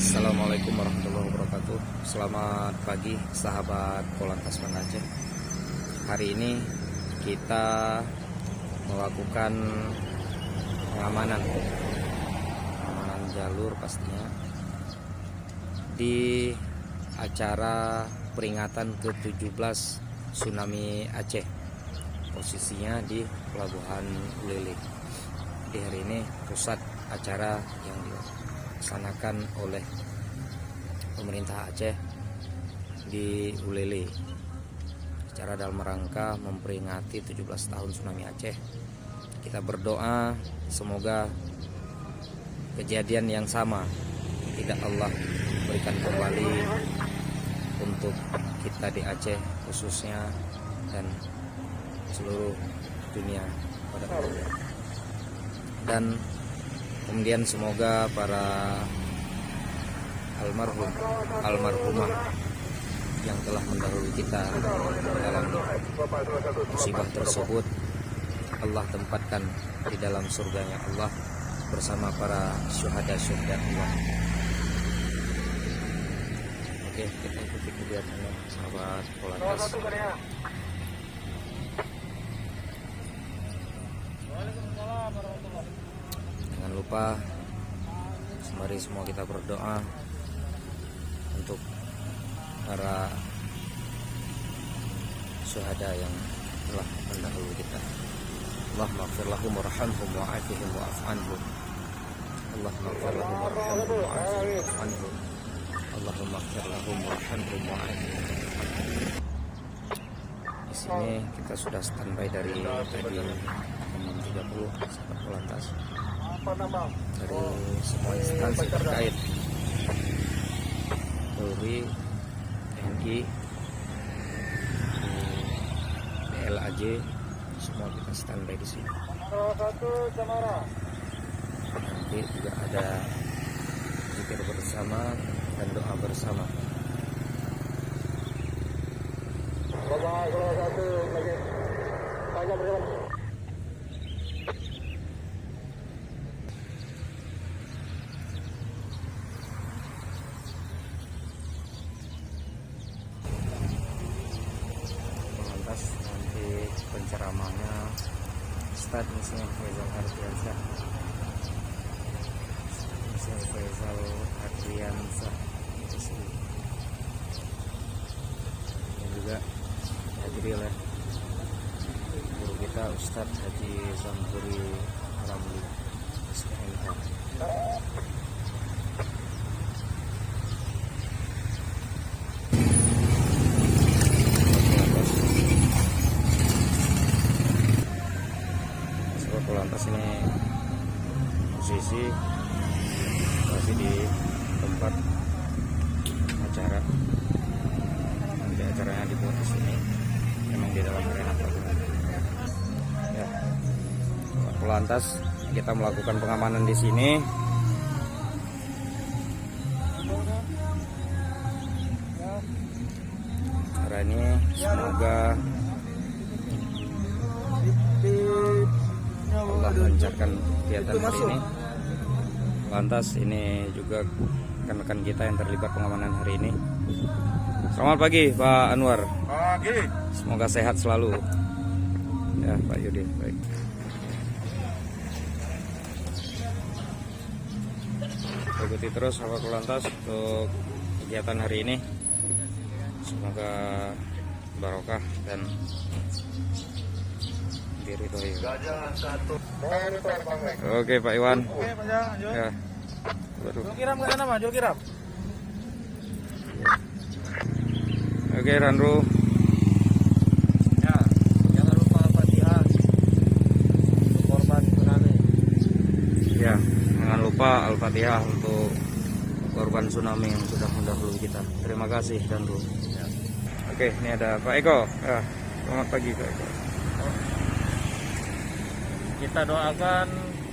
Assalamualaikum warahmatullahi wabarakatuh. Selamat pagi sahabat Polantas Banda Aceh. Hari ini kita melakukan pengamanan jalur pastinya di acara peringatan ke-17 tsunami Aceh. Posisinya di Pelabuhan Ulele. Di hari ini pusat acara yang dilaksanakan oleh pemerintah Aceh di Ulele, secara dalam rangka memperingati 17 tahun tsunami Aceh. Kita berdoa semoga kejadian yang sama tidak Allah berikan kembali untuk kita di Aceh khususnya dan seluruh dunia pada umumnya. Dan kemudian semoga para almarhumah yang telah mendahului kita dalam musibah tersebut, Allah tempatkan di dalam surganya Allah bersama para syuhada Allah. Oke, kita ikuti kegiatannya sahabat Polantas. Jangan lupa, mari semua kita berdoa untuk para syuhada yang telah mendahului kita. Allahumma ighfir lahum warhamhum wa'afihim wa'fu anhum. Allahumma ighfir lahum warhamhum wa'afihim wa'fu anhum. Allahumma ighfir lahum warhamhum wa'afihim. Di sini kita sudah standby dari tadi 6.30 sahabat Polantas, dari semua instansi terkait, Polri, TNI, BLAJ, semua kita standby di sini. Nanti juga ada zikir bersama dan doa bersama. Nanti penceramahnya Ustadz Muslim Faisal Adriansyah dan juga hadir oleh guru kita Ustadz Haji Zamburi Ramli SKMH. Polantas ini posisi masih di tempat acara. Nanti acaranya dibuat di sini, memang di dalam arena perguruan. Ya, Polantas kita melakukan pengamanan di sini. Hari ini semoga Allah melancarkan kegiatan hari ini. Lantas ini juga rekan-rekan kita yang terlibat pengamanan hari ini. Selamat pagi Pak Anwar. Pagi. Semoga sehat selalu. Ya Pak Yudi, baik. Ikuti terus sahabat Polantas untuk kegiatan hari ini. Semoga barokah dan diridhoi. Oke Pak Iwan. Oke Pak ya, lanjut. Ya. Baru. Jul kiram ke sana Mas, Jul kiram. Oke Ranru. Ya, jangan lupa Al-Fatihah untuk korban tsunami. Ya, jangan lupa Al-Fatihah untuk korban tsunami yang sudah mendahului kita. Terima kasih Ranru. Ya. Oke, ini ada Pak Eko. Ya, selamat pagi Pak Eko. Kita doakan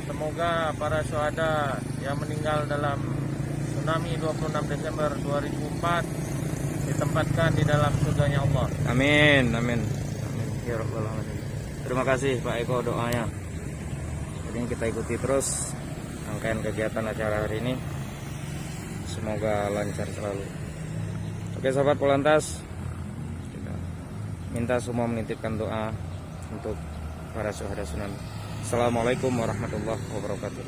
semoga para syuhada yang meninggal dalam tsunami 26 Desember 2004 ditempatkan di dalam surganya Allah. Amin, amin. Amin. Ya Rabbal alamin. Terima kasih Pak Eko doanya. Jadi kita ikuti terus rangkaian kegiatan acara hari ini. semoga lancar selalu. Oke sahabat Polantas, kita minta semua menitipkan doa untuk para syuhada tsunami. Assalamualaikum warahmatullahi wabarakatuh.